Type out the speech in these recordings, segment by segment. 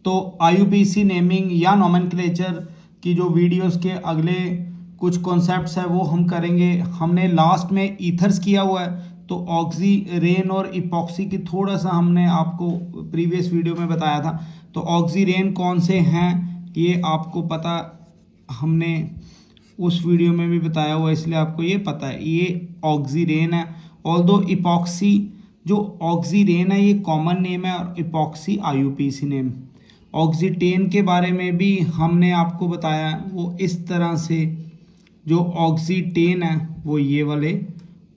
तो IUPAC naming या nomenclature की जो वीडियोस के अगले कुछ कॉन्सेप्ट्स है वो हम करेंगे। हमने लास्ट में ईथर्स किया हुआ है, तो ऑक्सी रेन और इपॉक्सी की थोड़ा सा हमने आपको प्रीवियस वीडियो में बताया था। तो ऑक्सी रेन कौन से हैं ये आपको पता, हमने उस वीडियो में भी बताया हुआ, इसलिए आपको ये पता है ये ऑक्सी रेन है। ऑल्दो इपॉक्सी, जो ऑक्सी रेन है ये कॉमन नेम है और इपॉक्सी IUPAC नेम। ऑक्सीटेन के बारे में भी हमने आपको बताया, वो इस तरह से, जो ऑक्सीटेन है वो ये वाले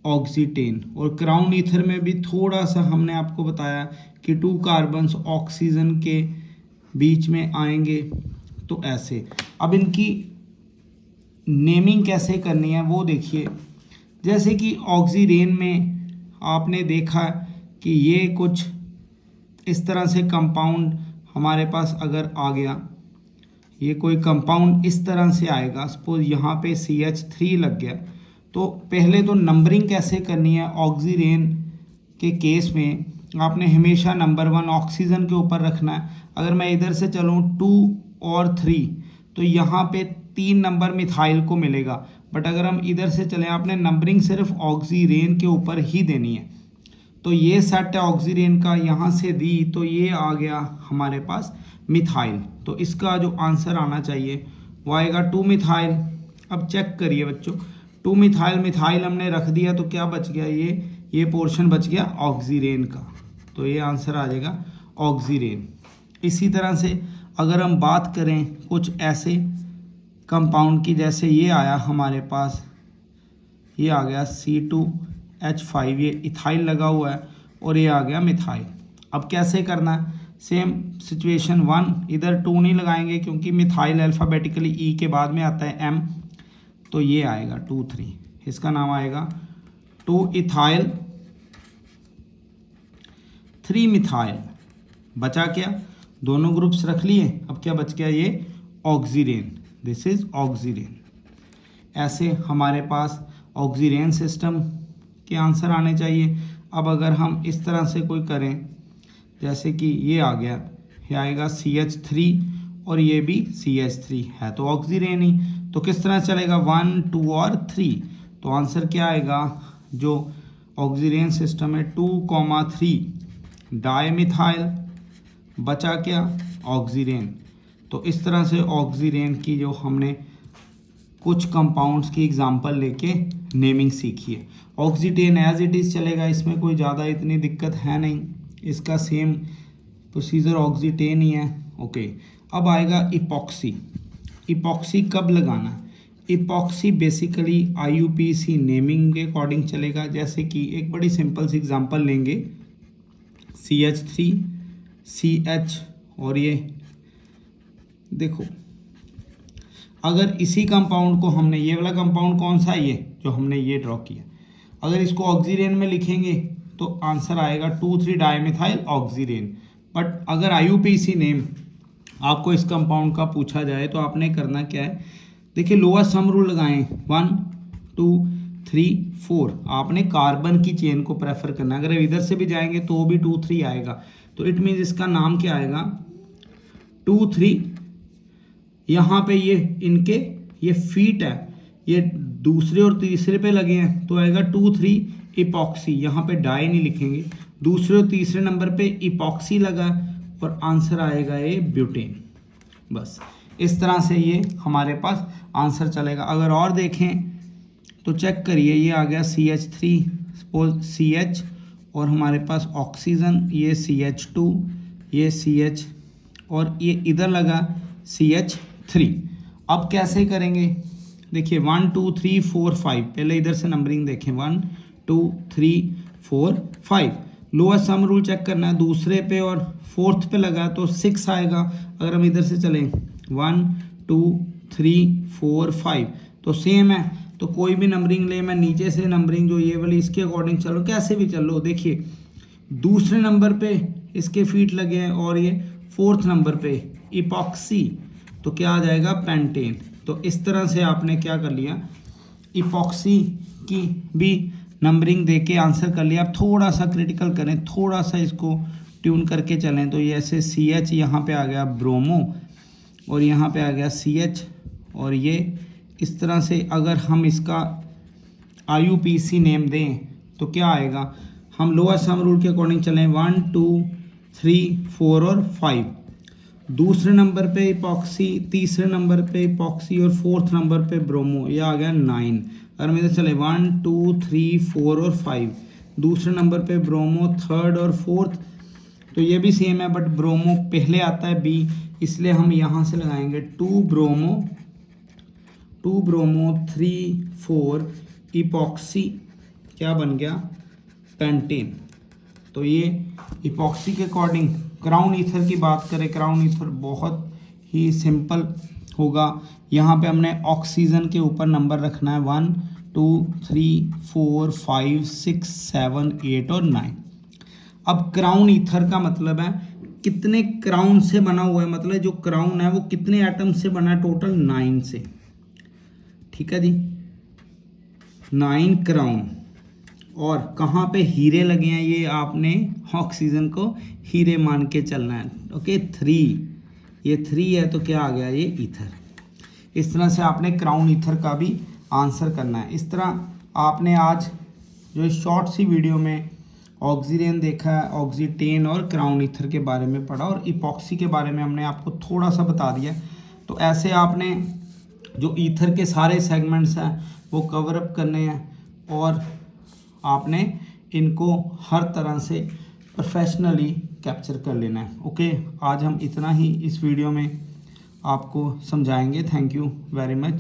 ऑक्सीटेन। और क्राउन ईथर में भी थोड़ा सा हमने आपको बताया कि 2 कार्बन्स ऑक्सीजन के बीच में आएंगे, तो ऐसे। अब इनकी नेमिंग कैसे करनी है वो देखिए। जैसे कि ऑक्सीरेन में आपने देखा कि ये कुछ इस तरह से कंपाउंड हमारे पास अगर आ गया, ये कोई कंपाउंड इस तरह से आएगा, सपोज यहाँ पे CH3 लग गया, तो पहले तो नंबरिंग कैसे करनी है। ऑक्सीरेन के केस में आपने हमेशा नंबर 1 ऑक्सीजन के ऊपर रखना है। अगर मैं इधर से चलूँ 2 और 3, तो यहाँ पे 3 नंबर मिथाइल को मिलेगा। बट अगर हम इधर से चलें, आपने नंबरिंग सिर्फ ऑक्सीरेन के ऊपर ही देनी है। तो ये सेट है ऑक्सीरेन का, यहाँ से दी तो ये आ गया हमारे पास मिथाइल। तो इसका जो आंसर आना चाहिए वो आएगा 2 मिथाइल। अब चेक करिए बच्चों, 2 मिथाइल, मिथाइल हमने रख दिया तो क्या बच गया, ये पोर्शन बच गया ऑक्सीरेन का। तो ये आंसर आ जाएगा ऑक्सीरेन। इसी तरह से अगर हम बात करें कुछ ऐसे कंपाउंड की, जैसे ये आया हमारे पास, ये आ गया C2H5, ये इथाइल लगा हुआ है, और ये आ गया मिथाइल। अब कैसे करना है, सेम सिचुएशन 1, इधर 2 नहीं लगाएंगे क्योंकि मिथाइल अल्फ़ाबेटिकली E के बाद में आता है M, तो ये आएगा 2 3, इसका नाम आएगा 2 इथाइल 3 मिथाइल। बचा क्या, दोनों ग्रुप्स रख लिए। अब क्या बच गया, ये ऑक्सीरेन, दिस इज ऑक्सीरेन। ऐसे हमारे पास ऑक्सीरेन सिस्टम के आंसर आने चाहिए। अब अगर हम इस तरह से कोई करें, जैसे कि ये आ गया, ये आएगा CH3 और ये भी CH3 है, तो ऑक्सीरेन ही। तो किस तरह चलेगा, 1 2 और 3। तो आंसर क्या आएगा, जो ऑक्सीरेन सिस्टम है 2,3 डाईमिथाइल, बचा क्या ऑक्सीरेन। तो इस तरह से ऑक्सीरेन की जो हमने कुछ कंपाउंड्स की एग्जांपल लेके नेमिंग सीखी है। ऑक्सीटेन एज इट इज़ चलेगा, इसमें कोई ज़्यादा इतनी दिक्कत है नहीं, इसका सेम प्रोसीजर ऑक्सीटेन ही है। ओके, अब आएगा इपॉक्सी। इपॉक्सी कब लगाना है, इपॉक्सी बेसिकली IUPAC नेमिंग के अकॉर्डिंग चलेगा। जैसे कि एक बड़ी सिंपल सी एग्जांपल लेंगे, CH3 CH, और ये देखो, अगर इसी कंपाउंड को हमने, ये वाला कंपाउंड कौन सा है, ये जो हमने ये ड्रॉ किया, अगर इसको ऑक्सीरेन में लिखेंगे तो आंसर आएगा 2 3 डाईमिथाइल ऑक्सीरेन। बट अगर IUPAC नेम आपको इस कंपाउंड का पूछा जाए तो आपने करना क्या है, देखिए लोअर सम रूल लगाएं, 1 2 3 4, आपने कार्बन की चेन को प्रेफर करना है। अगर इधर से भी जाएंगे तो भी 2 3 आएगा, तो इट मीन्स इसका नाम क्या आएगा 2 3। यहाँ पे ये इनके ये फीट है, ये दूसरे और तीसरे पे लगे हैं, तो आएगा 2 3 इपॉक्सी। यहाँ पे डाई नहीं लिखेंगे, दूसरे और तीसरे नंबर पे इपॉक्सी लगा और आंसर आएगा ये ब्यूटेन। बस इस तरह से ये हमारे पास आंसर चलेगा। अगर और देखें तो चेक करिए, ये आ गया CH3, सपोज CH, और हमारे पास ऑक्सीजन, ये CH2, ये CH, और ये इधर लगा CH3। अब कैसे करेंगे, देखिए 1 2 3 4 5, पहले इधर से नंबरिंग देखें, 1 2 3 4 5। लोअर सम रूल चेक करना है, दूसरे पे और फोर्थ पे लगा तो 6 आएगा। अगर हम इधर से चलें 1 2 3 4 5, तो सेम है, तो कोई भी नंबरिंग ले, मैं नीचे से नंबरिंग जो ये वाली इसके अकॉर्डिंग चलो, कैसे भी चलो। देखिए दूसरे नंबर पे इसके फीट लगे हैं और ये फोर्थ नंबर पे इपॉक्सी, तो क्या आ जाएगा पेंटेन। तो इस तरह से आपने क्या कर लिया, इपॉक्सी की भी नंबरिंग देके आंसर कर लिया। आप थोड़ा सा क्रिटिकल करें, थोड़ा सा इसको ट्यून करके चलें तो ये ऐसे CH यहाँ पे आ गया ब्रोमो और यहाँ पे आ गया CH, और ये इस तरह से अगर हम इसका IUPAC नेम दें तो क्या आएगा। हम लोअर सम रूल के अकॉर्डिंग चलें 1 2 3 4 और 5, दूसरे नंबर पे इपॉक्सी, तीसरे नंबर पे इपॉक्सी और फोर्थ नंबर पे ब्रोमो, ये आ गया 9। अगर हम इधर चले 1 2 3 4 और 5, दूसरे नंबर पे ब्रोमो, थर्ड और फोर्थ तो ये भी सेम है बट ब्रोमो पहले आता है B, इसलिए हम यहाँ से लगाएंगे 2 ब्रोमो 3 4 इपॉक्सी, क्या बन गया पेंटेन। तो ये इपॉक्सी के अकॉर्डिंग क्राउन ईथर की बात करें, क्राउन ईथर बहुत ही सिंपल होगा। यहाँ पे हमने ऑक्सीजन के ऊपर नंबर रखना है 1 2 3 4 5 6 7 8 और 9। अब क्राउन ईथर का मतलब है कितने क्राउन से बना हुआ है, मतलब जो क्राउन है वो कितने एटम से बना है, टोटल 9 से। ठीक है जी, 9 क्राउन। और कहाँ पे हीरे लगे हैं ये आपने ऑक्सीजन को हीरे मान के चलना है। ओके 3, ये 3 है तो क्या आ गया ये ईथर। इस तरह से आपने क्राउन ईथर का भी आंसर करना है। इस तरह आपने आज जो इस शॉर्ट सी वीडियो में ऑक्सीरेन देखा है, ऑक्सीटेन और क्राउन ईथर के बारे में पढ़ा और इपॉक्सी के बारे में हमने आपको थोड़ा सा बता दिया। तो ऐसे आपने जो ईथर के सारे सेगमेंट्स हैं वो कवर अप करने हैं और आपने इनको हर तरह से प्रोफेशनली कैप्चर कर लेना है। ओके, आज हम इतना ही इस वीडियो में आपको समझाएंगे। Thank you very much.